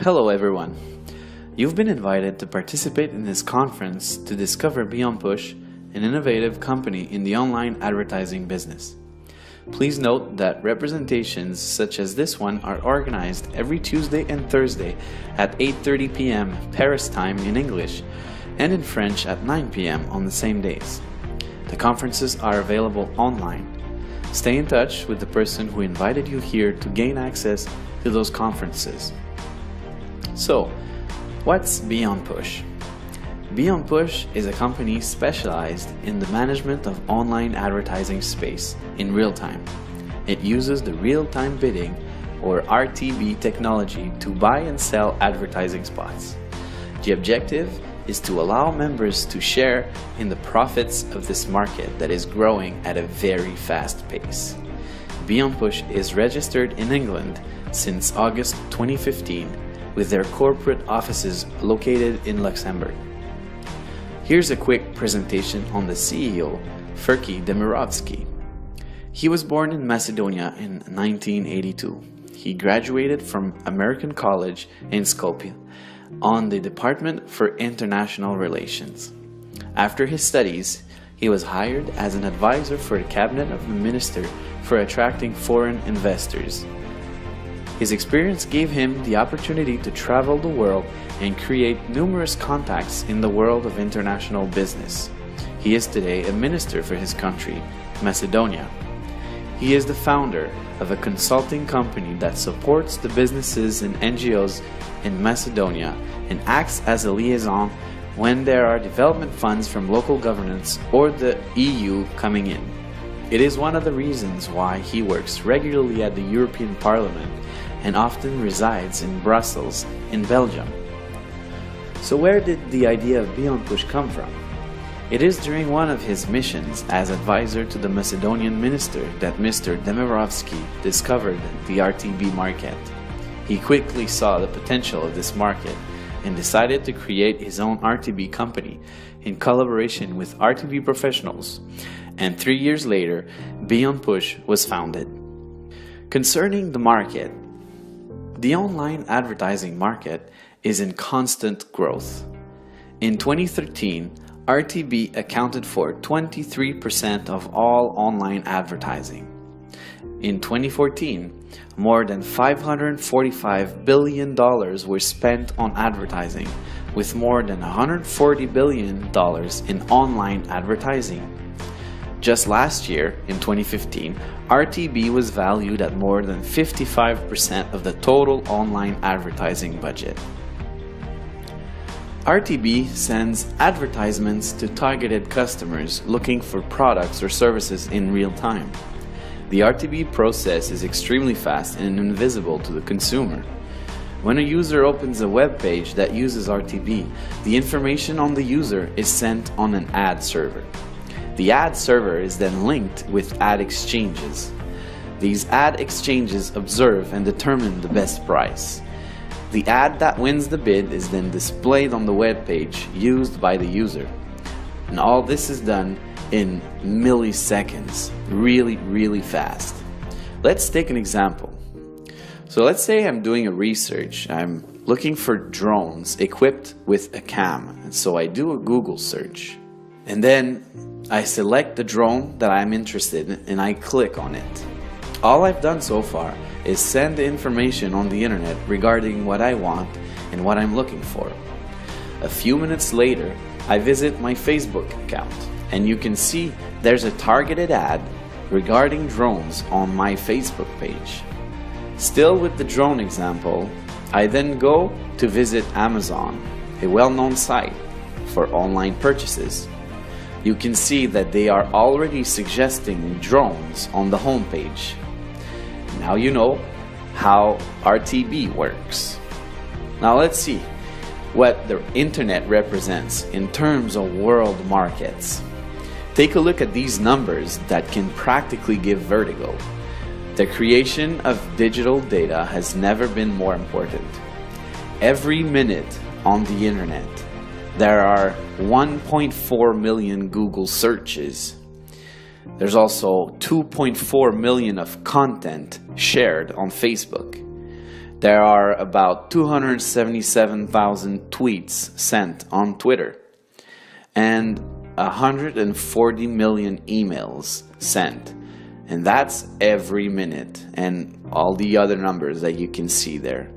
Hello everyone. You've been invited to participate in this conference to discover Beonpush, an innovative company in the online advertising business. Please note that representations such as this one are organized every Tuesday and Thursday at 8:30 p.m. Paris time in English and in French at 9 p.m. on the same days. The conferences are available online. Stay in touch with the person who invited you here to gain access to those conferences. So, what's Beonpush? Beonpush is a company specialized in the management of online advertising space in real time. It uses the real-time bidding or RTB technology to buy and sell advertising spots. The objective is to allow members to share in the profits of this market that is growing at a very fast pace. Beonpush is registered in England since August 2015 with their corporate offices located in Luxembourg. Here's a quick presentation on the CEO, Ferki Demirovski. He was born in Macedonia in 1982. He graduated from American College in Skopje on the Department for International Relations. After his studies, he was hired as an advisor for the cabinet of the minister for attracting foreign investors. His experience gave him the opportunity to travel the world and create numerous contacts in the world of international business. He is today a minister for his country, Macedonia. He is the founder of a consulting company that supports the businesses and NGOs in Macedonia and acts as a liaison when there are development funds from local governments or the EU coming in. It is one of the reasons why he works regularly at the European Parliament and often resides in Brussels, in Belgium. So where did the idea of Beonpush come from? It is during one of his missions as advisor to the Macedonian minister that Mr. Demirovski discovered the RTB market. He quickly saw the potential of this market and decided to create his own RTB company in collaboration with RTB professionals, and 3 years later, Beonpush was founded. Concerning the market, the online advertising market is in constant growth. In 2013, RTB accounted for 23% of all online advertising. In 2014, more than $545 billion were spent on advertising, with more than $140 billion in online advertising. Just last year, in 2015, RTB was valued at more than 55% of the total online advertising budget. RTB sends advertisements to targeted customers looking for products or services in real time. The RTB process is extremely fast and invisible to the consumer. When a user opens a web page that uses RTB, the information on the user is sent on an ad server. The ad server is then linked with ad exchanges. These ad exchanges observe and determine the best price. The ad that wins the bid is then displayed on the web page used by the user. And all this is done in milliseconds, really fast. Let's take an example. So let's say I'm doing a research. I'm looking for drones equipped with a cam. And so I do a Google search. And then I select the drone that I'm interested in and I click on it. All I've done so far is send the information on the internet regarding what I want and what I'm looking for. A few minutes later, I visit my Facebook account and you can see there's a targeted ad regarding drones on my Facebook page. Still with the drone example, I then go to visit Amazon, a well-known site for online purchases. You can see that they are already suggesting drones on the homepage. Now you know how RTB works. Now let's see what the internet represents in terms of world markets. Take a look at these numbers that can practically give vertigo. The creation of digital data has never been more important. Every minute on the internet, there are 1.4 million Google searches. There's also 2.4 million of content shared on Facebook. There are about 277,000 tweets sent on Twitter and 140 million emails sent. And that's every minute, and all the other numbers that you can see there.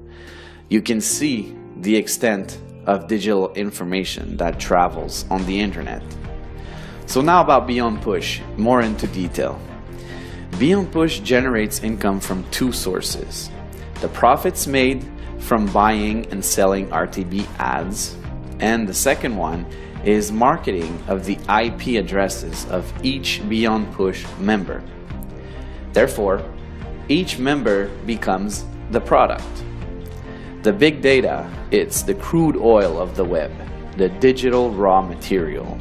You can see the extent of digital information that travels on the internet. So now about Beonpush, more into detail. Beonpush generates income from two sources: the profits made from buying and selling RTB ads, and the second one is marketing of the IP addresses of each Beonpush member. Therefore, each member becomes the product. The big data, it's the crude oil of the web, the digital raw material.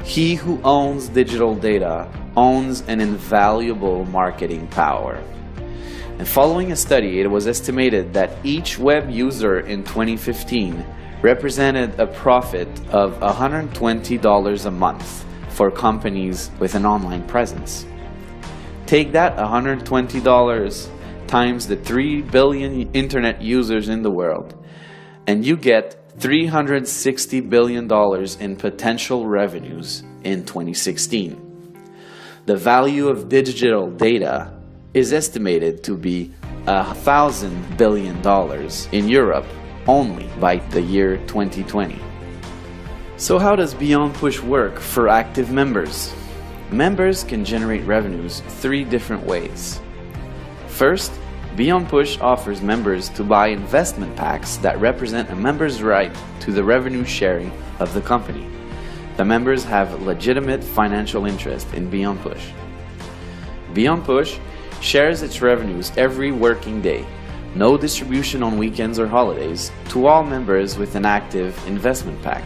He who owns digital data owns an invaluable marketing power. And following a study, it was estimated that each web user in 2015 represented a profit of $120 a month for companies with an online presence. Take that $120 times the 3 billion internet users in the world, and you get $360 billion in potential revenues in 2016. The value of digital data is estimated to be $1,000 billion in Europe only by the year 2020. So how does Beonpush work for active members? Members can generate revenues 3 different ways. First, Beonpush offers members to buy investment packs that represent a member's right to the revenue sharing of the company. The members have legitimate financial interest in Beonpush. Beonpush shares its revenues every working day, no distribution on weekends or holidays, to all members with an active investment pack.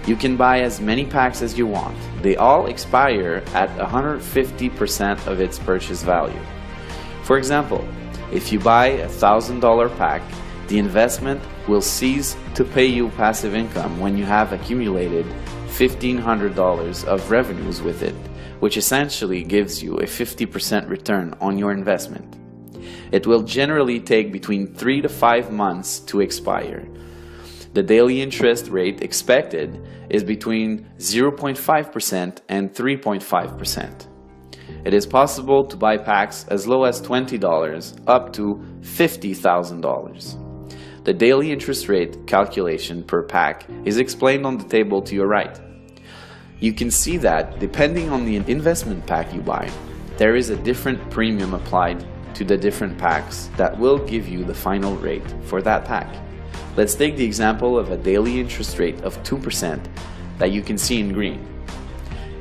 You can buy as many packs as you want. They all expire at 150% of its purchase value. For example, if you buy a $1,000 pack, the investment will cease to pay you passive income when you have accumulated $1,500 of revenues with it, which essentially gives you a 50% return on your investment. It will generally take between 3 to 5 months to expire. The daily interest rate expected is between 0.5% and 3.5%. It is possible to buy packs as low as $20 up to $50,000. The daily interest rate calculation per pack is explained on the table to your right. You can see that depending on the investment pack you buy, there is a different premium applied to the different packs that will give you the final rate for that pack. Let's take the example of a daily interest rate of 2% that you can see in green.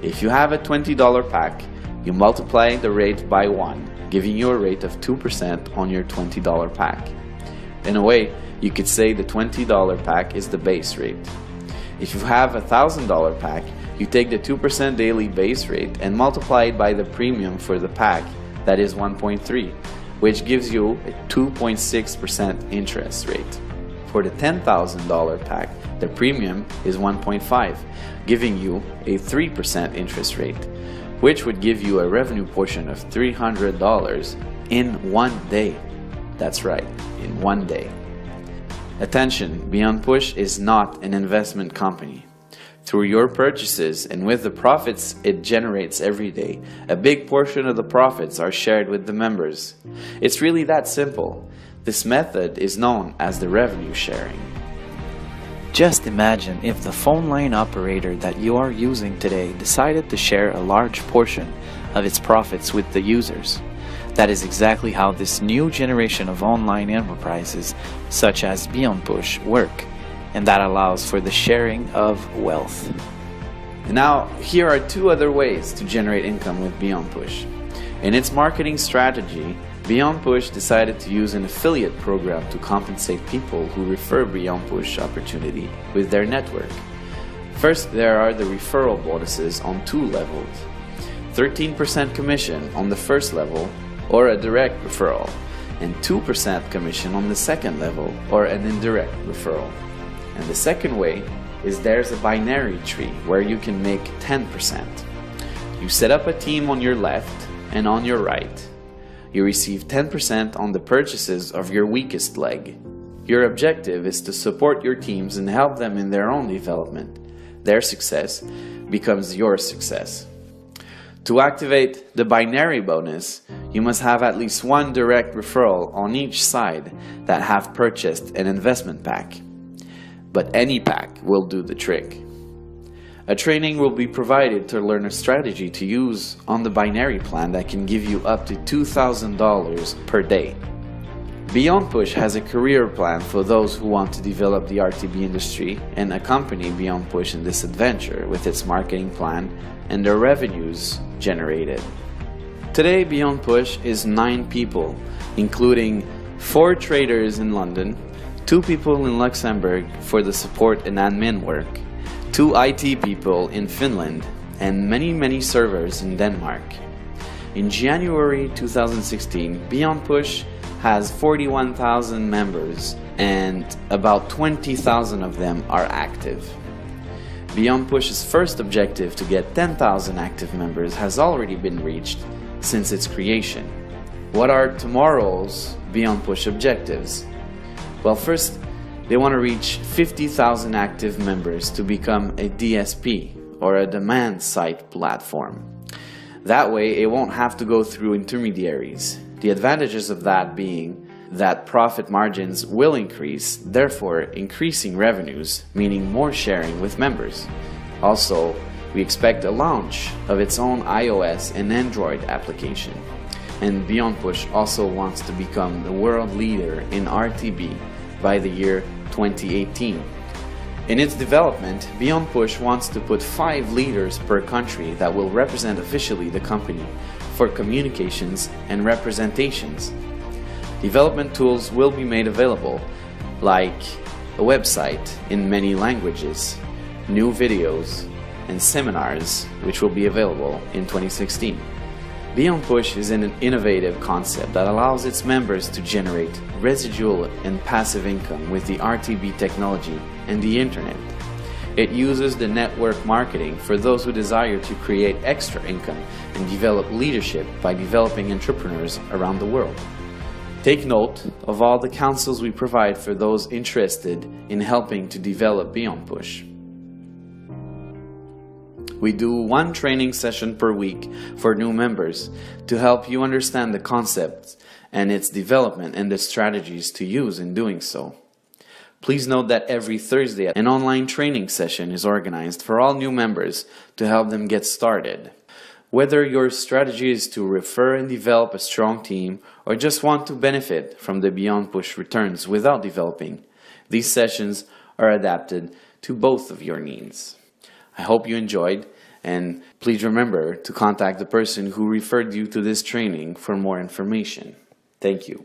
If you have a $20 pack, you multiply the rate by 1, giving you a rate of 2% on your $20 pack. In a way, you could say the $20 pack is the base rate. If you have a $1,000 pack, you take the 2% daily base rate and multiply it by the premium for the pack, that is 1.3, which gives you a 2.6% interest rate. For the $10,000 pack, the premium is 1.5, giving you a 3% interest rate, which would give you a revenue portion of $300 in 1 day. That's right, in 1 day. Attention, Beonpush is not an investment company. Through your purchases and with the profits it generates every day, a big portion of the profits are shared with the members. It's really that simple. This method is known as the revenue sharing. Just imagine if the phone line operator that you are using today decided to share a large portion of its profits with the users. That is exactly how this new generation of online enterprises, such as Beonpush, work, and that allows for the sharing of wealth. And now, here are 2 other ways to generate income with Beonpush. In its marketing strategy, Beonpush decided to use an affiliate program to compensate people who refer Beonpush opportunity with their network. First, there are the referral bonuses on 2 levels. 13% commission on the first level, or a direct referral, and 2% commission on the second level, or an indirect referral. And the second way is there's a binary tree where you can make 10%. You set up a team on your left and on your right. you receive 10% on the purchases of your weakest leg. Your objective is to support your teams and help them in their own development. Their success becomes your success. To activate the binary bonus, you must have at least one direct referral on each side that have purchased an investment pack. But any pack will do the trick. A training will be provided to learn a strategy to use on the binary plan that can give you up to $2,000 per day. Beonpush has a career plan for those who want to develop the RTB industry and accompany Beonpush in this adventure with its marketing plan and the revenues generated. Today, Beonpush is 9 people, including 4 traders in London, 2 people in Luxembourg for the support and admin work, 2 IT people in Finland, and many servers in Denmark. In January 2016, Beonpush has 41,000 members and about 20,000 of them are active. Beonpush's first objective to get 10,000 active members has already been reached since its creation. What are tomorrow's Beonpush objectives? Well, first, they want to reach 50,000 active members to become a DSP, or a demand side platform. That way, it won't have to go through intermediaries. The advantages of that being that profit margins will increase, therefore increasing revenues, meaning more sharing with members. Also, we expect a launch of its own iOS and Android application. And Beonpush also wants to become the world leader in RTB by the year 2018. In its development, Beonpush wants to put 5 leaders per country that will represent officially the company for communications and representations. Development tools will be made available, like a website in many languages, new videos, and seminars, which will be available in 2016. Beonpush is an innovative concept that allows its members to generate residual and passive income with the RTB technology and the internet. It uses the network marketing for those who desire to create extra income and develop leadership by developing entrepreneurs around the world. Take note of all the counsels we provide for those interested in helping to develop Beonpush. We do 1 training session per week for new members to help you understand the concepts and its development and the strategies to use in doing so. Please note that every Thursday, an online training session is organized for all new members to help them get started. Whether your strategy is to refer and develop a strong team or just want to benefit from the Beonpush returns without developing, these sessions are adapted to both of your needs. I hope you enjoyed, and please remember to contact the person who referred you to this training for more information. Thank you.